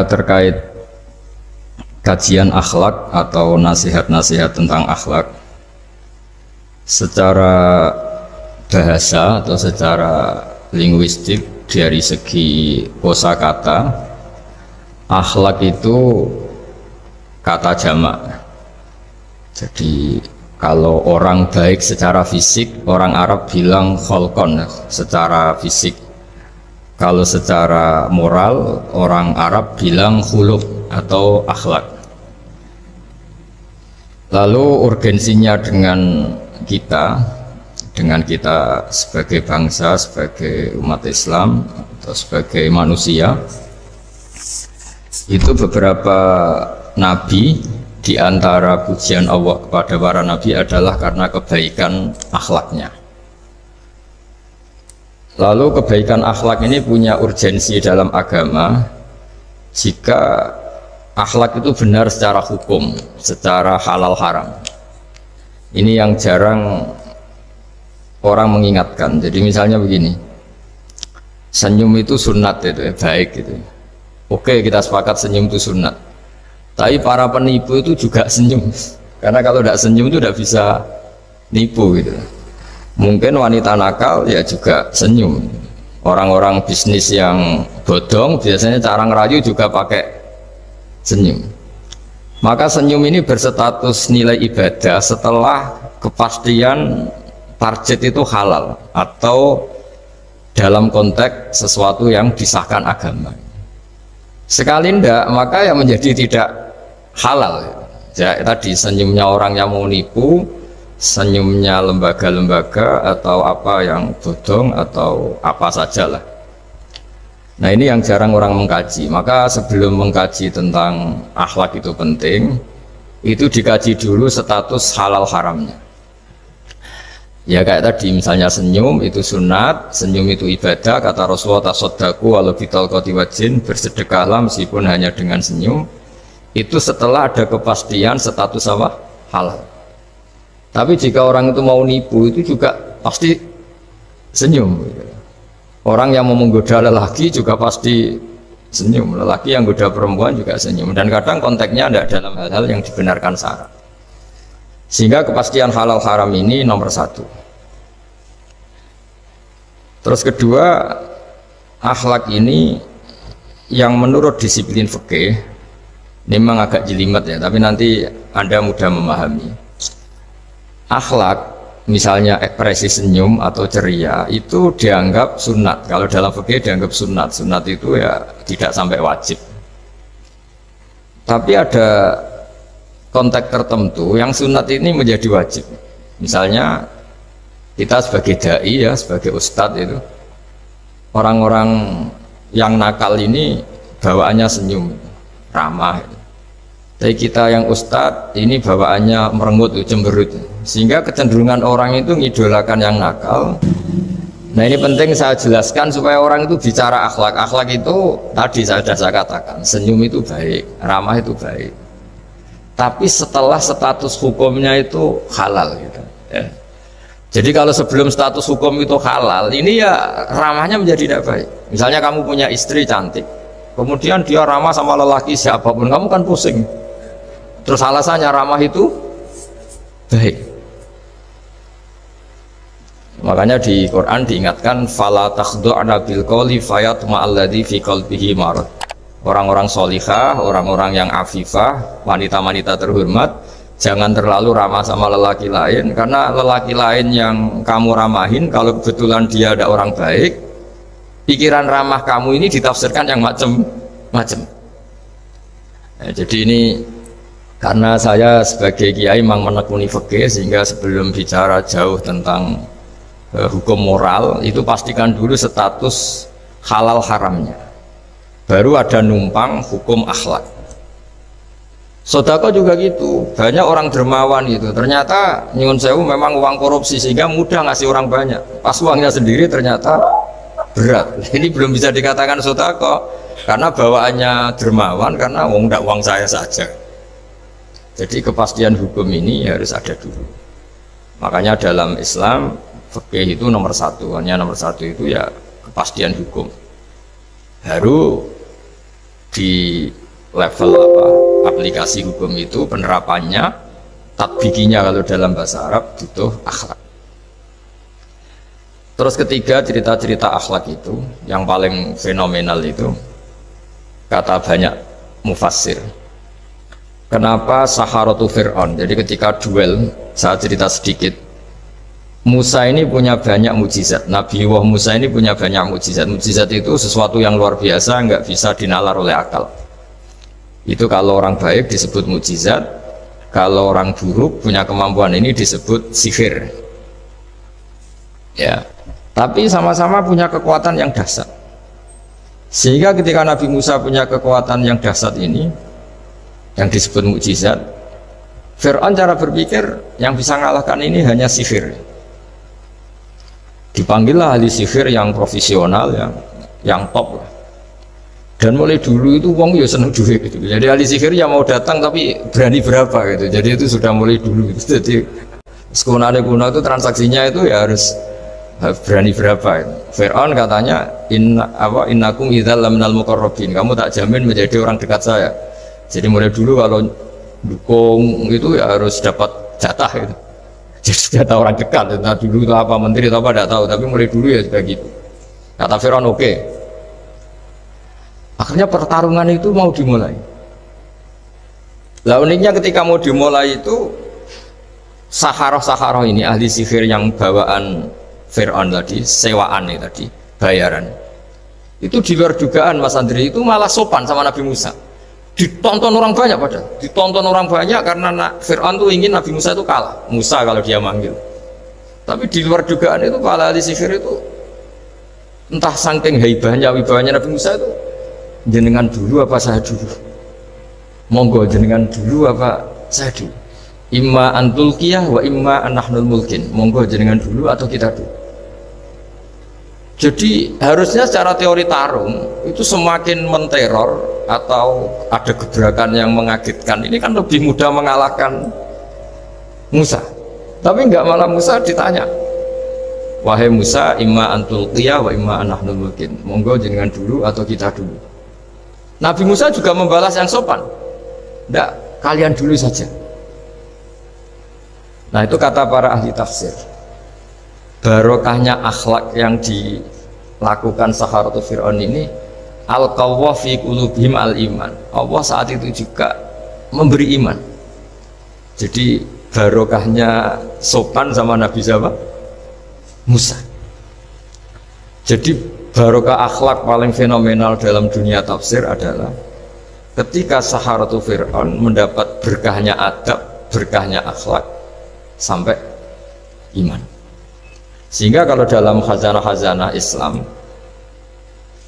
terkait kajian akhlak atau nasihat-nasihat tentang akhlak secara bahasa atau secara linguistik. Dari segi kosakata, akhlak itu kata jamak. Jadi kalau orang baik secara fisik, orang Arab bilang kholqon, secara fisik. Kalau secara moral, orang Arab bilang khuluq atau akhlak. Lalu urgensinya dengan kita sebagai bangsa, sebagai umat Islam atau sebagai manusia, itu beberapa nabi, di antara pujian Allah kepada para nabi adalah karena kebaikan akhlaknya. Lalu kebaikan akhlak ini punya urgensi dalam agama jika akhlak itu benar secara hukum, secara halal haram. Ini yang jarang orang mengingatkan. Jadi misalnya begini, senyum itu sunat, itu baik gitu. Oke, kita sepakat senyum itu sunat. Tapi para penipu itu juga senyum, karena kalau tidak senyum itu tidak bisa nipu gitu. Mungkin wanita nakal ya juga senyum. Orang-orang bisnis yang bodong biasanya cara ngerayu juga pakai senyum. Maka senyum ini berstatus nilai ibadah setelah kepastian target itu halal atau dalam konteks sesuatu yang disahkan agama. Sekali ndak, maka yang menjadi tidak halal. Ya, tadi senyumnya orang yang mau nipu, senyumnya lembaga-lembaga atau apa yang bodong atau apa sajalah. Nah, ini yang jarang orang mengkaji. Maka sebelum mengkaji tentang akhlak itu penting, itu dikaji dulu status halal haramnya. Ya kayak tadi misalnya senyum itu sunat, senyum itu ibadah, kata Rasulullah tasaddaku walau bitalqati wajhin, bersedekahlah meskipun hanya dengan senyum. Itu setelah ada kepastian status apa? Halal. Tapi jika orang itu mau nipu itu juga pasti senyum. Orang yang mau menggoda lelaki juga pasti senyum, lelaki yang goda perempuan juga senyum. Dan kadang konteksnya ada dalam hal-hal yang dibenarkan syarat. Sehingga kepastian halal haram ini nomor satu. Terus kedua, akhlak ini yang menurut disiplin fikih memang agak jelimet ya, tapi nanti Anda mudah memahami. Akhlak misalnya ekspresi senyum atau ceria itu dianggap sunat. Kalau dalam fikih dianggap sunat. Sunat itu ya tidak sampai wajib. Tapi ada konteks tertentu yang sunat ini menjadi wajib. Misalnya kita sebagai dai ya, sebagai ustadz itu, orang-orang yang nakal ini bawaannya senyum, ramah. Tapi kita yang ustadz ini bawaannya merengut, cemberut, sehingga kecenderungan orang itu ngidolakan yang nakal. Nah ini penting saya jelaskan supaya orang itu bicara akhlak. Akhlak itu tadi saya katakan, senyum itu baik, ramah itu baik. Tapi setelah status hukumnya itu halal gitu ya. Jadi kalau sebelum status hukum itu halal, ini ya ramahnya menjadi tidak baik. Misalnya kamu punya istri cantik, kemudian dia ramah sama lelaki siapapun, kamu kan pusing. Terus alasannya ramah itu baik. Makanya di Quran diingatkan fala takhdu'na bil qawli fayatma'alladzi fi qalbihi marad. Orang-orang solihah, orang-orang yang afifah, wanita-wanita terhormat, jangan terlalu ramah sama lelaki lain, karena lelaki lain yang kamu ramahin, kalau kebetulan dia ada orang baik, pikiran ramah kamu ini ditafsirkan yang macam-macam. Nah, jadi ini karena saya sebagai kiai memang menekuni fikih, sehingga sebelum bicara jauh tentang hukum moral, itu pastikan dulu status halal haramnya. Baru ada numpang hukum akhlak. Sodako juga gitu, banyak orang dermawan gitu, ternyata nyuwun sewu memang uang korupsi sehingga mudah ngasih orang banyak, pas uangnya sendiri ternyata berat. Ini belum bisa dikatakan sodako karena bawaannya dermawan, karena uang saya saja. Jadi kepastian hukum ini harus ada dulu. Makanya dalam Islam fikih itu nomor satu, hanya nomor satu itu ya kepastian hukum. Baru di level apa aplikasi hukum itu penerapannya tatbikinya kalau dalam bahasa Arab butuh akhlak. Terus ketiga, cerita-cerita akhlak itu yang paling fenomenal itu kata banyak mufassir. Kenapa Saharatu Fir'aun? Jadi ketika duel, saya cerita sedikit. Musa ini punya banyak mukjizat. Nabi Musa ini punya banyak mukjizat. Mukjizat itu sesuatu yang luar biasa, nggak bisa dinalar oleh akal. Itu kalau orang baik disebut mukjizat, kalau orang buruk punya kemampuan ini disebut sihir. Ya. Tapi sama-sama punya kekuatan yang dahsyat. Sehingga ketika Nabi Musa punya kekuatan yang dahsyat ini, yang disebut mukjizat, Fir'aun cara berpikir yang bisa mengalahkan ini hanya sihir. Dipanggillah ahli sihir yang profesional, yang top lah. Dan mulai dulu itu wong ya seneng duit gitu. Jadi ahli sihir yang mau datang tapi berani berapa gitu. Jadi itu sudah mulai dulu gitu. Jadi sekunane kuno itu transaksinya itu ya harus berani berapa. Fir'aun katanya innakum idzal laminal muqarrabin, kamu tak jamin menjadi orang dekat saya. Jadi mulai dulu kalau dukung itu ya harus dapat jatah gitu. Jadi jatah orang dekat. Nah dulu itu apa menteri atau apa tidak tahu, tapi mulai dulu ya sudah gitu. Kata Fir'aun oke. Akhirnya pertarungan itu mau dimulai. Lah uniknya ketika mau dimulai itu Saharoh ini ahli sihir yang bawaan Fir'aun tadi, sewaan nih tadi, bayaran. Itu di luar dugaan Mas Andri, itu malah sopan sama Nabi Musa. Ditonton orang banyak padahal. Ditonton orang banyak karena Fir'aun tuh ingin Nabi Musa itu kalah. Musa kalau dia manggil. Tapi di luar dugaan itu para ahli sihir itu entah saking haibahnya, wibahnya Nabi Musa itu, jenengan dulu apa saya dulu? Monggo jenengan dulu apa saya dulu? Imma antulkiyah wa imma anahnul mulkin. Monggo jenengan dulu atau kita dulu. Jadi harusnya secara teori tarung itu semakin menteror atau ada gebrakan yang mengagetkan ini kan lebih mudah mengalahkan Musa. Tapi enggak, malah Musa ditanya, wahai Musa, imma antulqiyah wa imma anahnul mulkin. Monggo jenengan dulu atau kita dulu. Nabi Musa juga membalas yang sopan. Enggak, kalian dulu saja. Nah itu kata para ahli tafsir, barokahnya akhlak yang dilakukan Saharatu Fir'aun ini, al-qawwa fi qulubihim al-iman. Allah saat itu juga memberi iman. Jadi barokahnya sopan sama Nabi siapa? Musa. Jadi barokah akhlak paling fenomenal dalam dunia tafsir adalah ketika Saharatu Fir'aun mendapat berkahnya adab, berkahnya akhlak sampai iman. Sehingga kalau dalam khazanah-khazanah Islam,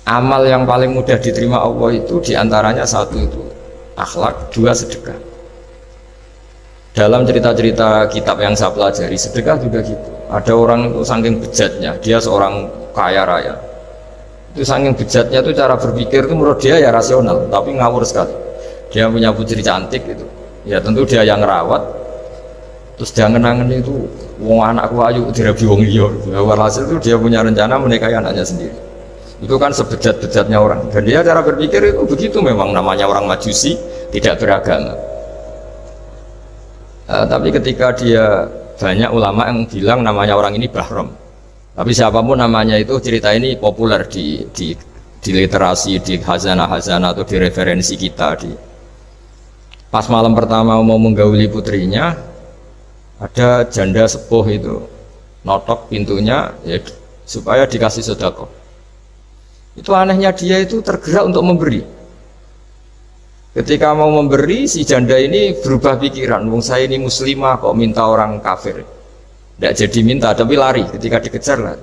amal yang paling mudah diterima Allah itu diantaranya satu itu akhlak, dua sedekah. Dalam cerita-cerita kitab yang saya pelajari, sedekah juga gitu. Ada orang itu saking bejatnya, dia seorang kaya raya, itu saking bejatnya itu cara berpikir itu menurut dia ya rasional, tapi ngawur sekali. Dia punya putri cantik itu, ya tentu dia yang ngerawat. Terus dia ngenangan itu, wong anakku ayu dirabi wong liya. Walhasil itu dia punya rencana menikahi anaknya sendiri. Itu kan sebejat-bejatnya orang. Dan dia cara berpikir itu begitu, memang namanya orang Majusi, tidak beragama. Tapi ketika dia, banyak ulama yang bilang namanya orang ini Bahrom. Tapi siapapun namanya itu, cerita ini populer di literasi, di khazanah-khazanah atau di referensi kita. Pas malam pertama mau menggauli putrinya, ada janda sepuh itu notok pintunya ya, supaya dikasih sedekah. Itu anehnya dia itu tergerak untuk memberi. Ketika mau memberi, si janda ini berubah pikiran, wong saya ini muslimah kok minta orang kafir. Tidak jadi minta, tapi lari ketika dikejar lari.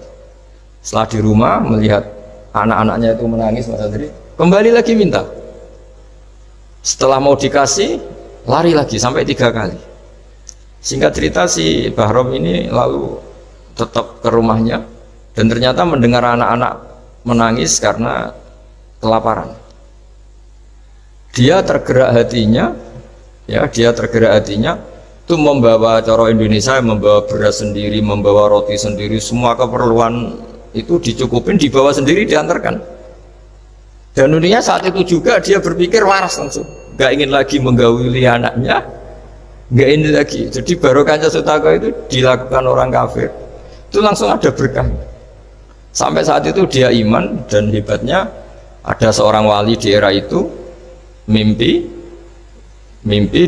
Setelah di rumah melihat anak-anaknya itu menangis, Mas Andri, kembali lagi minta. Setelah mau dikasih, lari lagi sampai 3 kali. Singkat cerita si Bahrom ini lalu tetap ke rumahnya dan ternyata mendengar anak-anak menangis karena kelaparan. Dia tergerak hatinya, itu membawa cara Indonesia, membawa beras sendiri, membawa roti sendiri, semua keperluan itu dicukupin, dibawa sendiri, diantarkan. Dan uniknya saat itu juga dia berpikir waras langsung, nggak ingin lagi menggauli anaknya, nggak ini lagi. Jadi barokahnya sedekah itu dilakukan orang kafir, itu langsung ada berkah. Sampai saat itu dia iman, dan hebatnya ada seorang wali di era itu mimpi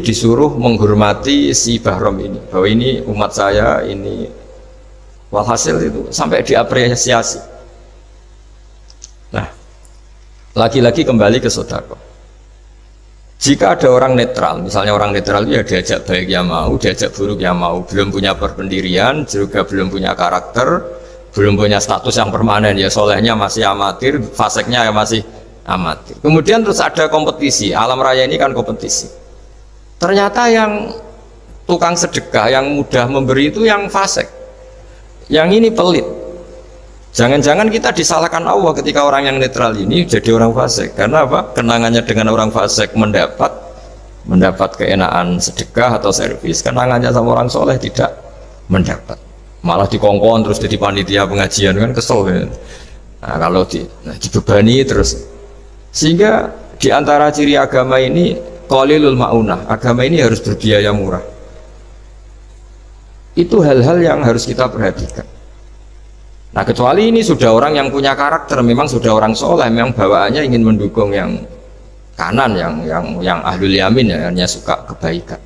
disuruh menghormati si Bahram ini, bahwa ini umat saya, ini walhasil itu sampai diapresiasi. Nah, lagi-lagi kembali ke sedekah. Jika ada orang netral, misalnya orang netral ya diajak baik ya mau, diajak buruk ya mau, belum punya berpendirian, juga belum punya karakter, belum punya status yang permanen, ya solehnya masih amatir, faseknya ya masih amatir. Kemudian terus ada kompetisi, alam raya ini kan kompetisi. Ternyata yang tukang sedekah, yang mudah memberi itu yang fasik, yang ini pelit. Jangan-jangan kita disalahkan Allah ketika orang yang netral ini jadi orang fasik. Karena apa? Kenangannya dengan orang fasik mendapat keenaan sedekah atau servis, kenangannya sama orang soleh tidak mendapat, malah dikongkon terus jadi panitia pengajian, kan kesel kan? Nah, kalau dibebani terus, sehingga diantara ciri agama ini qalilul ma'unah, agama ini harus berbiaya murah. Itu hal-hal yang harus kita perhatikan. Nah, kecuali ini sudah orang yang punya karakter, memang sudah orang soleh, memang bawaannya ingin mendukung yang kanan, yang ahlul yamin, ya, hanya suka kebaikan.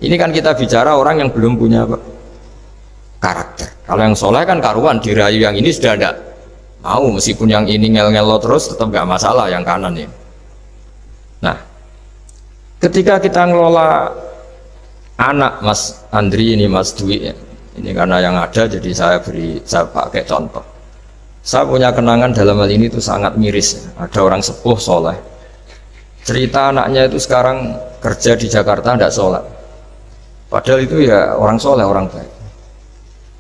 Ini kan kita bicara orang yang belum punya karakter. Kalau yang soleh kan karuan, dirayu yang ini sudah ada mau, meskipun yang ini ngel-ngel terus tetap nggak masalah yang kanan ini. Nah, ketika kita ngelola anak Mas Andri ini, Mas Dwi ya, ini karena yang ada jadi saya pakai contoh. Saya punya kenangan dalam hal ini itu sangat miris ya. Ada orang sepuh soleh, cerita anaknya itu sekarang kerja di Jakarta tidak sholat, padahal itu ya orang soleh, orang baik.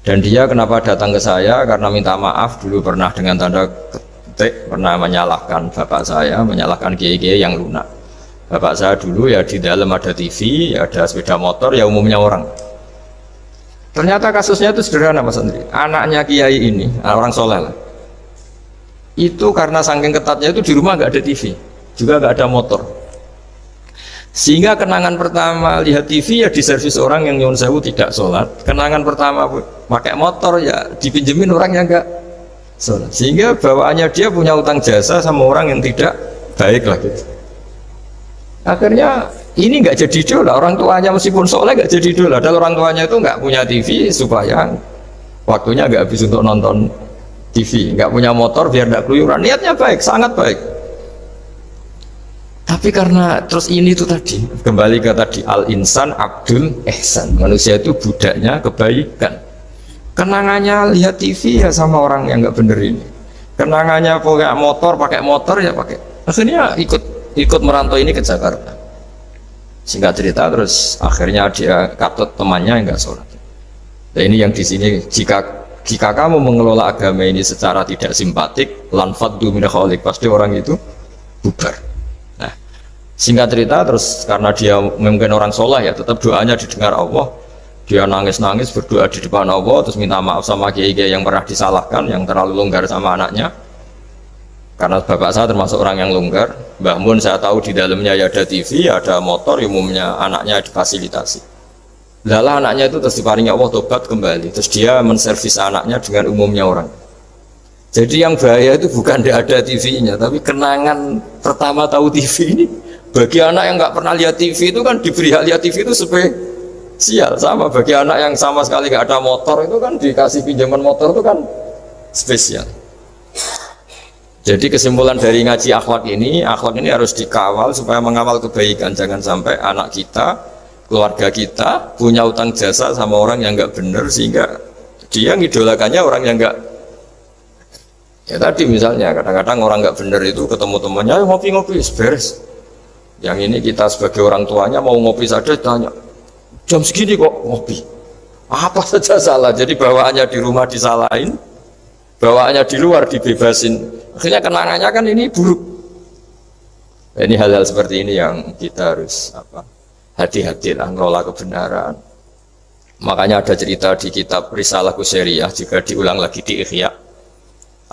Dan dia kenapa datang ke saya? Karena minta maaf, dulu pernah dengan tanda ketik pernah menyalahkan bapak saya, menyalahkan kiai-kiai yang lunak. Bapak saya dulu ya di dalam ada TV, ya ada sepeda motor, ya umumnya orang. Ternyata kasusnya itu sederhana Mas Andri. Anaknya kiai ini, orang soleh lah, itu karena saking ketatnya itu di rumah nggak ada TV, juga nggak ada motor. Sehingga kenangan pertama lihat TV ya diservis orang yang nyuwun sewu tidak sholat. Kenangan pertama pakai motor ya dipinjemin orang yang nggak sholat. Sehingga bawaannya dia punya utang jasa sama orang yang tidak baik lah gitu. Akhirnya ini nggak jadi idola, orang tuanya meskipun soleh nggak jadi idola. Dan orang tuanya itu nggak punya TV supaya waktunya nggak habis untuk nonton TV, nggak punya motor biar nggak keluyuran. Niatnya baik, sangat baik. Tapi karena terus ini tuh tadi kembali ke tadi al-insan abdul ihsan, manusia itu budaknya kebaikan. Kenangannya lihat TV ya sama orang yang nggak bener ini. Kenangannya pakai motor ya pakai. Akhirnya ikut merantau ini ke Jakarta. Singkat cerita terus akhirnya dia katut temannya yang nggak sholat. Dan ini yang di sini jika kamu mengelola agama ini secara tidak simpatik, lanfaddu min khaliq, pasti orang itu bubar. Nah, singkat cerita terus karena dia mungkin orang soleh ya, tetap doanya didengar Allah. Dia nangis-nangis berdoa di depan Allah, terus minta maaf sama kiai-kiai yang pernah disalahkan, yang terlalu longgar sama anaknya. Karena bapak saya termasuk orang yang longgar. Mbah Mun saya tahu di dalamnya ya ada TV, ada motor, umumnya anaknya difasilitasi. Lalah anaknya itu terus diparingi Allah tobat kembali, terus dia menservis anaknya dengan umumnya orang. Jadi yang bahaya itu bukan tidak ada TV-nya, tapi kenangan pertama tahu TV ini. Bagi anak yang nggak pernah lihat TV itu kan diberi hak lihat TV itu spesial. Sama bagi anak yang sama sekali nggak ada motor itu kan dikasih pinjaman motor itu kan spesial. Jadi kesimpulan dari ngaji akhlak ini harus dikawal supaya mengawal kebaikan. Jangan sampai anak kita, keluarga kita punya utang jasa sama orang yang nggak benar sehingga dia ngidolakannya orang yang nggak. Ya tadi misalnya kadang-kadang orang nggak benar itu ketemu temannya, ayo ngopi-ngopi, beres. Yang ini kita sebagai orang tuanya mau ngopi saja tanya, jam segini kok ngopi? Apa saja salah. Jadi bawaannya di rumah disalahin, bawaannya di luar dibebasin. Akhirnya kenangannya kan ini buruk. Nah, ini hal-hal seperti ini yang kita harus hati-hati lah ngelola kebenaran. Makanya ada cerita di kitab Risalah Qusairiyah juga diulang lagi di Ihya.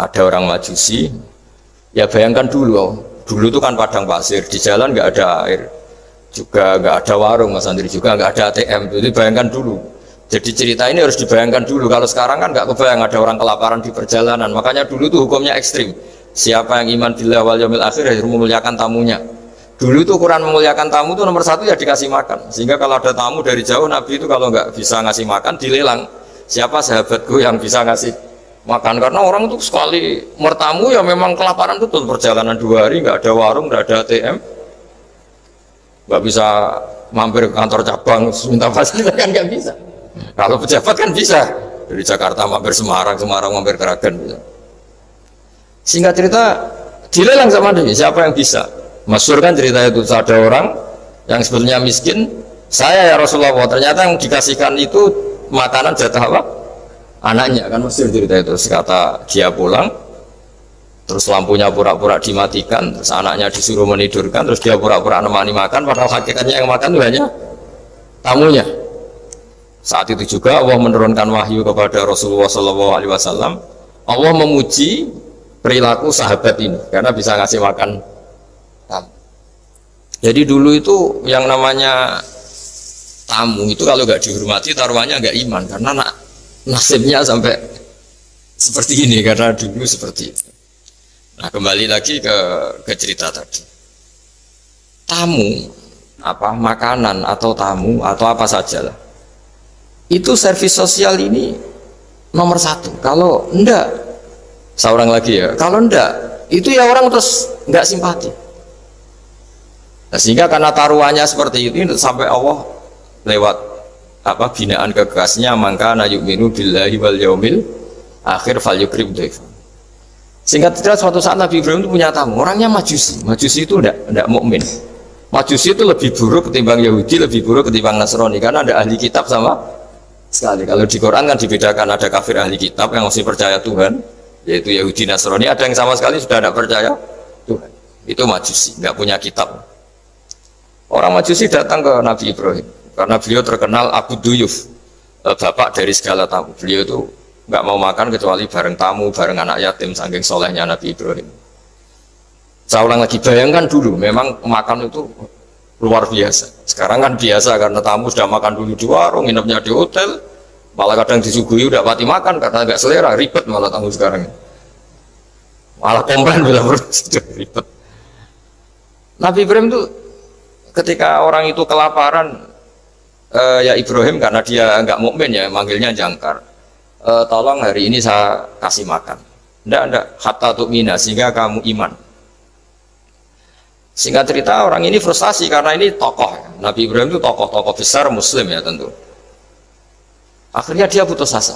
Ada orang Majusi, ya bayangkan dulu Dulu itu kan padang pasir, di jalan nggak ada air, juga nggak ada warung, Mas Andri, juga nggak ada ATM. Jadi bayangkan dulu. Jadi cerita ini harus dibayangkan dulu. Kalau sekarang kan nggak kebayang ada orang kelaparan di perjalanan. Makanya dulu tuh hukumnya ekstrim. Siapa yang iman billah wal yaumil akhir harus memuliakan tamunya. Dulu tuh ukuran memuliakan tamu tuh nomor satu ya dikasih makan. Sehingga kalau ada tamu dari jauh, Nabi itu kalau nggak bisa ngasih makan dilelang. Siapa sahabatku yang bisa ngasih makan? Karena orang itu sekali mertamu ya memang kelaparan betul. Perjalanan 2 hari nggak ada warung, nggak ada ATM, nggak bisa mampir ke kantor cabang minta fasilitas kan nggak bisa. Kalau pejabat kan bisa dari Jakarta mampir Semarang, Semarang mampir Kragen bisa. Singkat cerita dilelang sama dia. Siapa yang bisa? Masyhur kan cerita itu, ada orang yang sebetulnya miskin, saya ya Rasulullah, ternyata yang dikasihkan itu makanan jatah apa? Anaknya, kan masyhur cerita itu. Kata dia pulang, terus lampunya pura-pura dimatikan, terus anaknya disuruh menidurkan, terus dia pura-pura nemani makan, padahal hakikatnya yang makan itu hanya tamunya. Saat itu juga Allah menurunkan wahyu kepada Rasulullah SAW. Allah memuji perilaku sahabat ini karena bisa ngasih makan tamu. Jadi dulu itu yang namanya tamu itu kalau nggak dihormati taruhannya nggak iman, karena nasibnya sampai seperti ini karena dulu seperti itu. Nah, kembali lagi ke cerita tadi. Tamu, apa makanan atau tamu atau apa sajalah, itu servis sosial ini nomor satu. Kalau enggak, seorang lagi ya, kalau enggak, itu ya orang terus enggak simpati. Nah, sehingga karena taruhannya seperti itu sampai Allah lewat apa binaan kekasihnya, maka na yu'minu billahi wal yaumil akhir falyukrim dhaifah. Singkat cerita, suatu saat Nabi Ibrahim itu punya tamu, orangnya Majusi. Majusi itu enggak mukmin. Majusi itu lebih buruk ketimbang Yahudi, lebih buruk ketimbang Nasrani, karena ada ahli kitab sama sekali. Kalau di Quran kan dibedakan, ada kafir ahli kitab yang masih percaya Tuhan, yaitu Yahudi Nasrani, ada yang sama sekali sudah tidak percaya Tuhan, itu Majusi, nggak punya kitab. Orang Majusi datang ke Nabi Ibrahim karena beliau terkenal Abu Duyuf, bapak dari segala tamu. Beliau itu nggak mau makan kecuali bareng tamu, bareng anak yatim, saking solehnya Nabi Ibrahim. Saya ulang lagi, bayangkan dulu, memang makan itu luar biasa. Sekarang kan biasa karena tamu sudah makan dulu di warung, nginepnya di hotel, malah kadang disuguhi udah pati makan karena nggak selera, ribet malah tamu sekarang. Malah komplain bila sudah ribet. Nabi Ibrahim itu ketika orang itu kelaparan, ya Ibrahim karena dia nggak mukmin ya manggilnya jangkar. Tolong hari ini saya kasih makan. Ndak hatta tu'mina, sehingga kamu iman. Singkat cerita, orang ini frustasi karena ini tokoh. Nabi Ibrahim itu tokoh besar Muslim ya tentu. Akhirnya dia putus asa.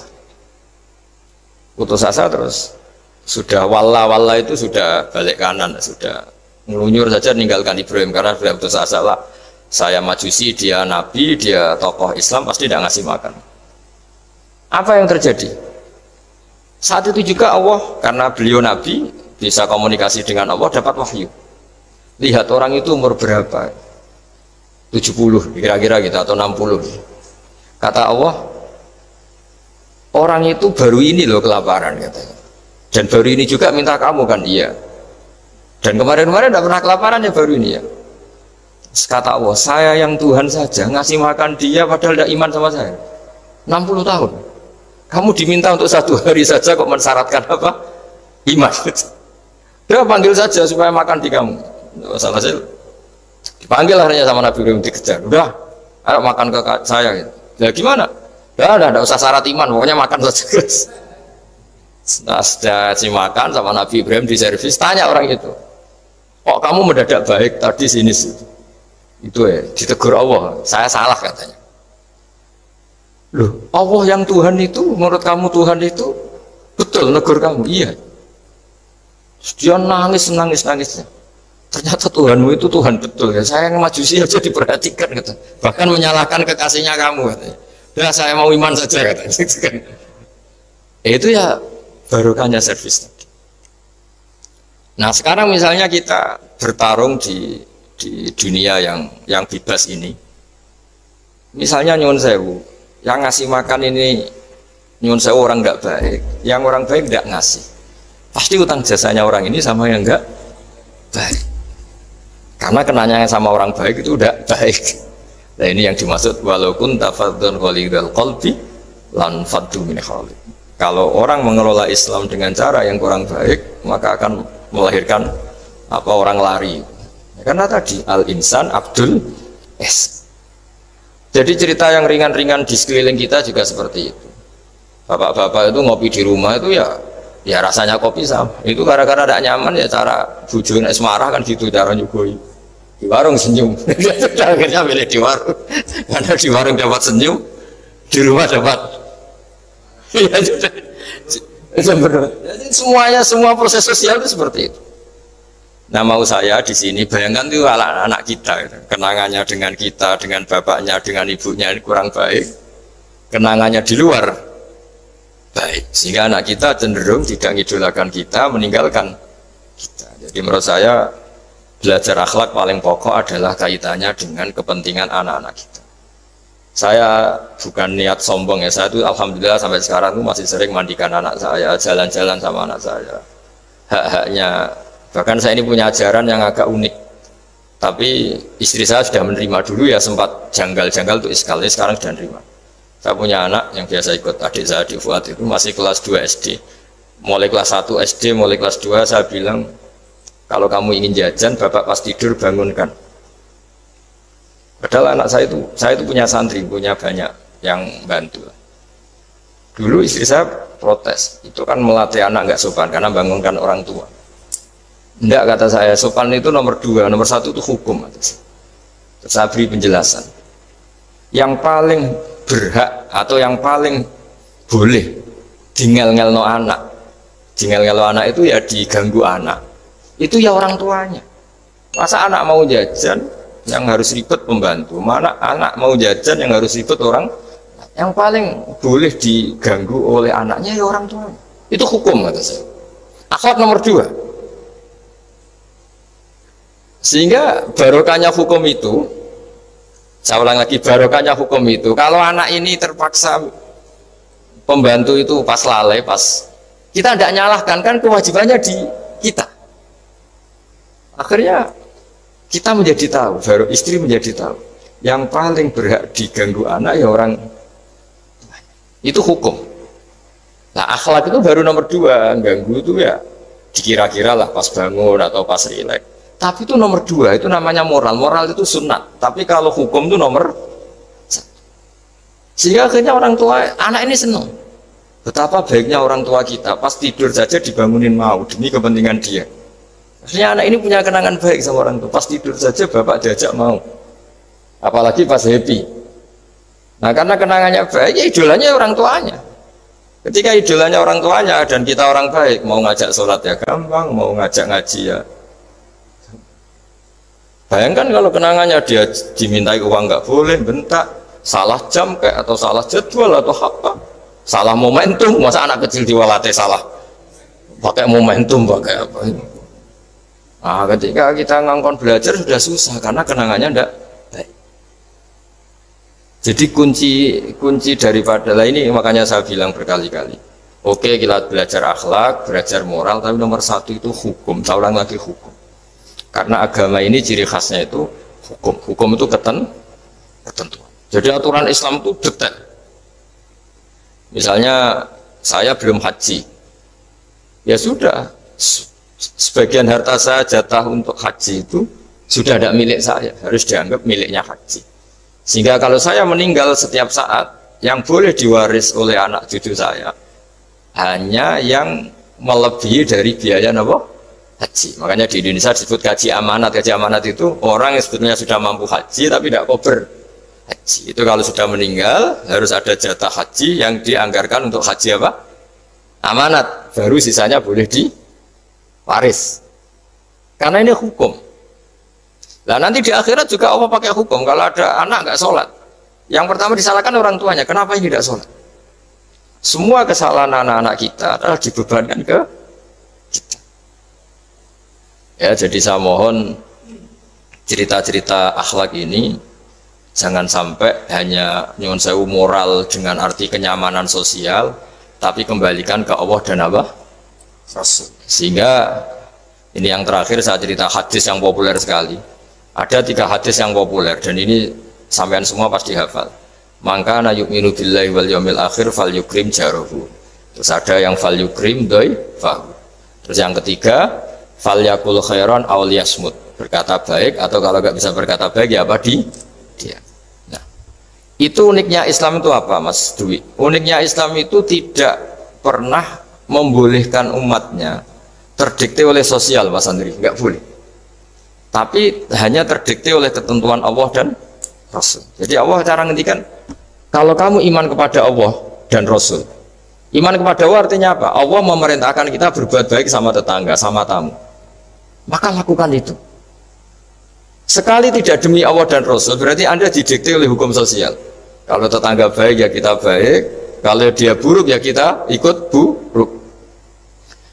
Putus asa terus sudah walla itu sudah balik kanan, sudah ngelunyur saja meninggalkan Ibrahim karena sudah putus asa lah. Saya Majusi, dia Nabi, dia tokoh Islam, pasti tidak ngasih makan. Apa yang terjadi? Saat itu juga Allah, karena beliau Nabi, bisa komunikasi dengan Allah, dapat wahyu. Lihat orang itu umur berapa? 70 kira-kira gitu atau 60. Kata Allah, orang itu baru ini loh kelaparan katanya. Dan baru ini juga minta kamu kan? Iya. Dan kemarin-kemarin tidak pernah kelaparan ya, baru ini ya. Kata Allah, saya yang Tuhan saja ngasih makan dia padahal tidak iman sama saya. 60 tahun. Kamu diminta untuk 1 hari saja kok mensyaratkan apa? Iman. Dia panggil saja supaya makan di kamu. Salah hasil dipanggil akhirnya sama Nabi Ibrahim, dikejar. Udah, ayo makan ke saya gitu. Ya gimana? Ya udah usah syarat iman, pokoknya makan saja. Nah, sudah si makan sama Nabi Ibrahim di servis, tanya orang itu, kok kamu mendadak baik tadi sini sih? Itu ya ditegur Allah, saya salah katanya. Loh, Allah yang Tuhan itu, menurut kamu Tuhan itu betul negur kamu? Iya. Dia nangis. Ternyata Tuhanmu itu Tuhan betul ya. Saya yang Majusi aja diperhatikan gitu. Bahkan menyalahkan kekasihnya kamu katanya. Udah saya mau iman saja katanya. Itu ya barokahnya servis tadi. Nah sekarang misalnya kita bertarung di dunia yang bebas ini. Misalnya nyuwun sewu, yang ngasih makan ini nyuwun sewu orang nggak baik, yang orang baik nggak ngasih. Pasti utang jasanya orang ini sama yang nggak baik. Karena kenanya sama orang baik itu udah baik. Nah ini yang dimaksud walaupun tafadzun ghalidhal qalbi lan faddu min khali. Kalau orang mengelola Islam dengan cara yang kurang baik, maka akan melahirkan orang lari. Karena tadi al insan abdul es. Jadi cerita yang ringan-ringan di sekeliling kita juga seperti itu. Bapak-bapak itu ngopi di rumah itu ya rasanya kopi sama. Itu gara-gara tidak nyaman ya cara bujung es marah kan gitu cara nyugoi. Di warung senyum. Akhirnya milih di warung. Karena di warung dapat senyum, di rumah dapat. Ya sudah. Semuanya semua proses sosial itu seperti itu. Nah mau saya di sini bayangkan itu anak-anak kita gitu. Kenangannya dengan kita, dengan bapaknya, dengan ibunya ini kurang baik. Kenangannya di luar baik, sehingga anak kita cenderung tidak mengidolakan kita, meninggalkan kita. Jadi menurut saya belajar akhlak paling pokok adalah kaitannya dengan kepentingan anak-anak kita. Saya bukan niat sombong ya, saya itu alhamdulillah sampai sekarang itu masih sering mandikan anak saya, jalan-jalan sama anak saya. Hak-haknya, bahkan saya ini punya ajaran yang agak unik. Tapi istri saya sudah menerima, dulu ya sempat janggal-janggal untuk iskal, sekarang sudah menerima. Saya punya anak yang biasa ikut adik saya di Fuad itu masih kelas 2 SD. Mulai kelas 1 SD, mulai kelas 2 saya bilang, kalau kamu ingin jajan, bapak pas tidur bangunkan. Padahal anak saya itu punya santri, punya banyak yang bantu. Dulu istri saya protes, itu kan melatih anak nggak sopan karena bangunkan orang tua. Enggak, kata saya, sopan itu nomor 2, nomor 1 itu hukum. Terus saya beri penjelasan. Yang paling berhak atau yang paling boleh dingel-ngelno anak, dingel-ngelno anak itu ya diganggu anak. Itu ya orang tuanya. Masa anak mau jajan yang harus ribet pembantu, mana anak mau jajan yang harus ribet orang. Yang paling boleh diganggu oleh anaknya ya orang tuanya. Itu hukum kata saya. Akhlak nomor 2. Sehingga barokahnya hukum itu, saya ulang lagi, barokahnya hukum itu, kalau anak ini terpaksa pembantu itu pas lalai, kita tidak nyalahkan, kan kewajibannya di kita. Akhirnya kita menjadi tahu, baru istri menjadi tahu, yang paling berhak diganggu anak ya orang, itu hukum. Nah akhlak itu baru nomor 2, ganggu itu ya dikira-kira lah pas bangun atau pas rileks. Tapi itu nomor 2, itu namanya moral. Moral itu sunat. Tapi kalau hukum itu nomor 1. Sehingga akhirnya orang tua, anak ini senang. Betapa baiknya orang tua kita, pas tidur saja dibangunin mau, demi kepentingan dia. Akhirnya anak ini punya kenangan baik sama orang tua. Pas tidur saja bapak diajak mau. Apalagi pas happy. Nah karena kenangannya baik, ya idolanya orang tuanya. Ketika idolanya orang tuanya dan kita orang baik, mau ngajak sholat ya gampang, mau ngajak ngaji ya. Bayangkan kalau kenangannya dia dimintai uang nggak boleh, bentak, salah jam kayak atau salah jadwal atau apa, salah momentum, masa anak kecil diwalate salah, pakai momentum pakai apa? Nah, ketika kita ngangkon belajar sudah susah karena kenangannya ndak baik. Jadi kunci daripada lah ini makanya saya bilang berkali-kali. Oke kita belajar akhlak, belajar moral, tapi nomor 1 itu hukum. Saya ulang lagi hukum. Karena agama ini ciri khasnya itu hukum. Hukum itu ketentuan. Jadi aturan Islam itu detail. Misalnya saya belum haji, ya sudah. Sebagian harta saya jatah untuk haji itu sudah tidak milik saya, harus dianggap miliknya haji. Sehingga kalau saya meninggal setiap saat, yang boleh diwaris oleh anak cucu saya hanya yang melebihi dari biaya haji. Makanya di Indonesia disebut gaji amanat. Gaji amanat itu orang yang sebetulnya sudah mampu haji tapi tidak kober haji. Itu kalau sudah meninggal harus ada jatah haji yang dianggarkan untuk haji apa? Amanat. Baru sisanya boleh diwaris. Karena ini hukum. Nah nanti di akhirat juga Allah pakai hukum. Kalau ada anak nggak sholat, yang pertama disalahkan orang tuanya. Kenapa ini tidak sholat? Semua kesalahan anak-anak kita adalah dibebankan ke kita. Ya, jadi saya mohon cerita-cerita akhlak ini jangan sampai hanya nyuwun sewu moral dengan arti kenyamanan sosial, tapi kembalikan ke Allah dan apa? Rasul. Sehingga ini yang terakhir saya cerita hadis yang populer sekali. Ada 3 hadis yang populer dan ini sampean semua pasti hafal. Maka na yu'minu billahi wal yaumil akhir fal yukrim jarahu. Terus ada yang fal yukrim dhaifahu. Terus yang ketiga fal yakul khairan aw liyasmut. Berkata baik atau kalau nggak bisa berkata baik ya apa dia. Nah, itu uniknya Islam itu apa, Mas Dwi? Uniknya Islam itu tidak pernah membolehkan umatnya terdikte oleh sosial, Mas Andri, nggak boleh. Tapi hanya terdikte oleh ketentuan Allah dan Rasul. Jadi Allah cara ngendikan, kalau kamu iman kepada Allah dan Rasul, iman kepada Allah artinya apa? Allah memerintahkan kita berbuat baik sama tetangga, sama tamu, maka lakukan itu. Sekali tidak demi Allah dan Rasul, berarti Anda didikte oleh hukum sosial. Kalau tetangga baik ya kita baik, kalau dia buruk ya kita ikut buruk.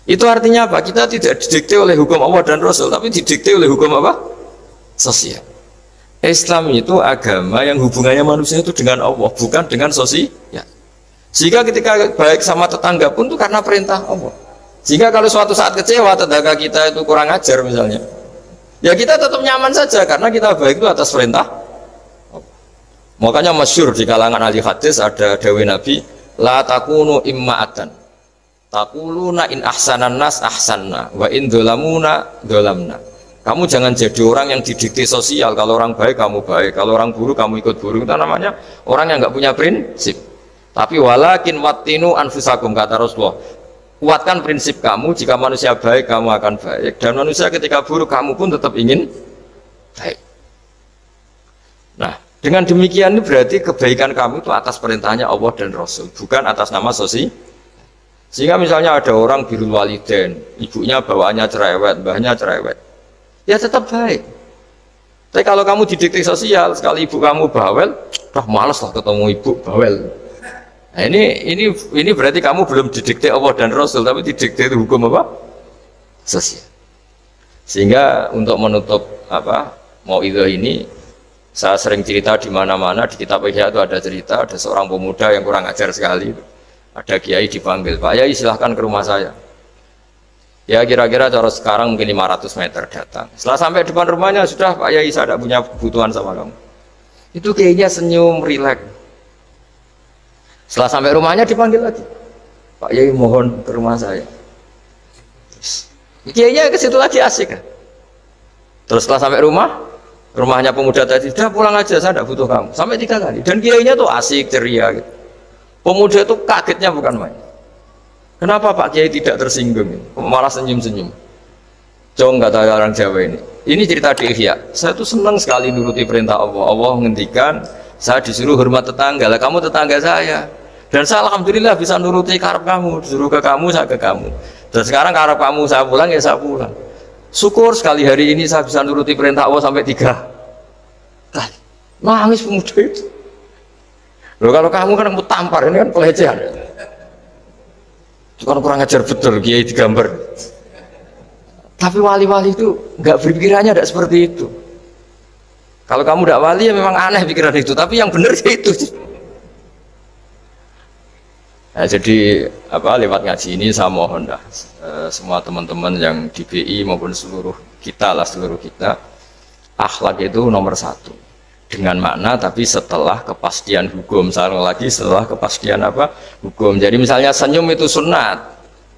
Itu artinya apa? Kita tidak didikte oleh hukum Allah dan Rasul, tapi didikte oleh hukum apa? Sosial. Islam itu agama yang hubungannya manusia itu dengan Allah, bukan dengan sosial. Sehingga ketika baik sama tetangga pun itu karena perintah Allah. Sehingga kalau suatu saat kecewa tetangga kita itu kurang ajar misalnya, ya kita tetap nyaman saja karena kita baik itu atas perintah Allah. Makanya masyhur di kalangan ahli hadis ada dawuh Nabi, la takunu imma'atan. Taquluna in ahsanan nas ahsanna wa in dolamuna dolamna. Kamu jangan jadi orang yang didikte sosial. Kalau orang baik kamu baik, kalau orang buruk kamu ikut buruk. Itu namanya orang yang nggak punya prinsip. Tapi walakin wattinu anfusakum, kata Rasulullah, kuatkan prinsip kamu. Jika manusia baik kamu akan baik, dan manusia ketika buruk kamu pun tetap ingin baik. Nah, dengan demikian ini berarti kebaikan kamu itu atas perintahnya Allah dan Rasul, bukan atas nama sosial. Sehingga misalnya ada orang birrul walidain, ibunya bawaannya cerewet, mbahnya cerewet, ya tetap baik. Tapi kalau kamu didikte sosial, sekali ibu kamu bawel, males lah ketemu ibu bawel. Nah, ini berarti kamu belum didikte Allah dan Rasul, tapi didikte hukum apa? Sosial. Sehingga untuk menutup mauidhah ini, saya sering cerita di mana-mana di kitab Ihya itu ada cerita, ada seorang pemuda yang kurang ajar sekali. Ada kiai dipanggil, Pak Yai silahkan ke rumah saya. Ya kira-kira cara sekarang mungkin 500 meter datang. Setelah sampai depan rumahnya, sudah Pak Yai saya tidak punya kebutuhan sama kamu. Itu kiainya senyum, rileks. Setelah sampai rumahnya dipanggil lagi, Pak Yai mohon ke rumah saya. Kiainya ke situ lagi asik kan? Terus setelah sampai rumahnya pemuda tadi, sudah pulang aja saya tidak butuh kamu. Sampai 3 kali. Dan kiainya tuh asik, ceria gitu. Pemuda itu kagetnya bukan main. Kenapa Pak Kiai tidak tersinggung? Malah senyum-senyum. Jong kata orang Jawa ini. Ini cerita di Ihya. Saya tuh senang sekali nuruti perintah Allah. Allah menghentikan, saya disuruh hormat tetangga. Lah kamu tetangga saya. Dan saya alhamdulillah bisa nuruti karep kamu. Disuruh ke kamu, saya ke kamu. Dan sekarang karep kamu saya pulang, ya saya pulang. Syukur sekali hari ini saya bisa nuruti perintah Allah sampai 3 kali. Nangis pemuda itu. Loh kalau kamu kan mau tampar, ini kan pelecehan. Itu kan kurang ajar betul, kiai digambar. Tapi wali-wali itu nggak berpikirannya tidak seperti itu. Kalau kamu tidak wali ya memang aneh pikiran itu, tapi yang benar ya itu. Nah, jadi lewat ngaji ini saya mohon dah semua teman-teman yang di BI maupun seluruh kita, akhlak itu nomor 1. Dengan makna tapi setelah kepastian hukum, setelah kepastian hukum. Jadi misalnya senyum itu sunat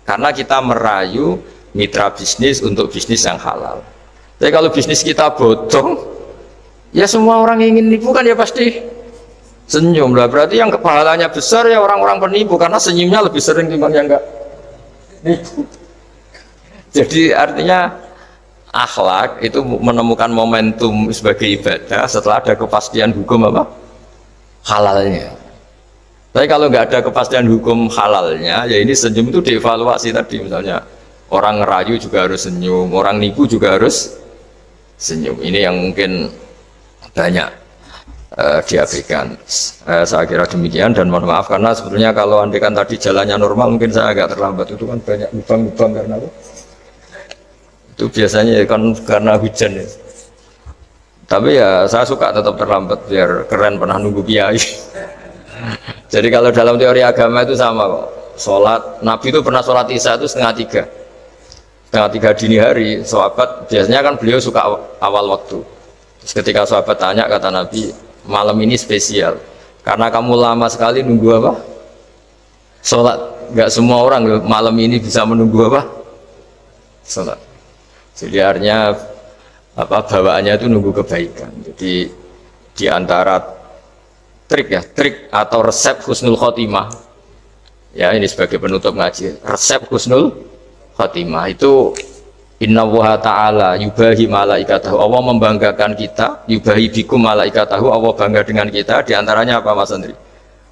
karena kita merayu mitra bisnis untuk bisnis yang halal. Tapi kalau bisnis kita bodong, ya semua orang ingin nipu kan ya pasti senyum lah. Berarti yang pahalanya besar ya orang-orang penipu karena senyumnya lebih sering dibanding yang enggak nipu. Jadi artinya akhlak itu menemukan momentum sebagai ibadah setelah ada kepastian hukum halalnya. Tapi kalau nggak ada kepastian hukum halalnya, ya ini senyum itu dievaluasi tadi. Misalnya orang ngerayu juga harus senyum, orang nipu juga harus senyum. Ini yang mungkin banyak diabaikan. Saya kira demikian dan mohon maaf karena sebetulnya kalau andaikan tadi jalannya normal mungkin saya agak terlambat. Itu kan banyak lubang-lubang karena itu biasanya kan karena hujan ya. Tapi ya saya suka tetap terlambat biar keren pernah nunggu kiai. Jadi kalau dalam teori agama itu sama kok. Sholat, Nabi itu pernah sholat isya itu setengah tiga dini hari. Sahabat biasanya kan beliau suka awal waktu. Ketika sahabat tanya, kata Nabi, malam ini spesial karena kamu lama sekali nunggu apa? Sholat. Nggak semua orang loh, malam ini bisa menunggu apa? Sholat. Jadi artinya apa, bawaannya itu nunggu kebaikan. Jadi di antara trik atau resep husnul khotimah, ya ini sebagai penutup ngaji, resep husnul khotimah itu inna wa ta'ala yubahi malaikatahu, Allah membanggakan kita, yubahi bikum malaikatahu, Allah bangga dengan kita. Di antaranya apa Mas Andri?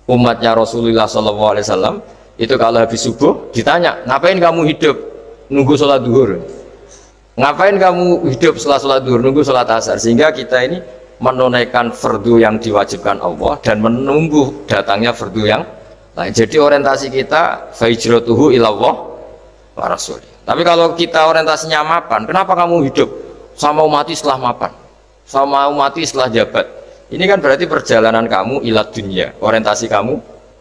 Umatnya Rasulullah SAW itu kalau habis subuh ditanya, ngapain kamu hidup nunggu sholat duhur? Ngapain kamu hidup setelah sholat duhur nunggu sholat asar? Sehingga kita ini menunaikan fardu yang diwajibkan Allah dan menunggu datangnya fardu yang lain. Jadi orientasi kita fahijratuhu ilallah wa rasulih. Tapi kalau kita orientasinya mapan, kenapa kamu hidup sama mati setelah mapan, sama mati setelah jabat? Ini kan berarti perjalanan kamu ilat dunia, orientasi kamu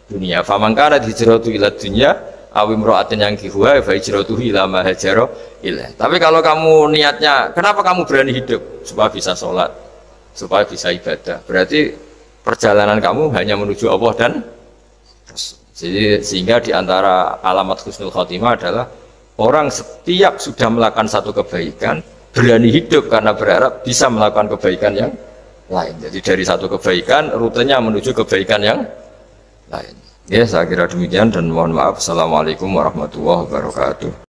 dunia. Famangkara hijratu ilat dunia awim ro'atin yang kihuwa fa hijratuhu ila ma hajara ilaih. Tapi kalau kamu niatnya, kenapa kamu berani hidup? Supaya bisa sholat, supaya bisa ibadah. Berarti perjalanan kamu hanya menuju Allah dan Rasul. Jadi sehingga diantara alamat husnul khotimah adalah orang setiap sudah melakukan satu kebaikan berani hidup karena berharap bisa melakukan kebaikan yang lain. Jadi dari satu kebaikan rutenya menuju kebaikan yang lain. Ya, saya kira demikian dan mohon maaf. Assalamualaikum warahmatullahi wabarakatuh.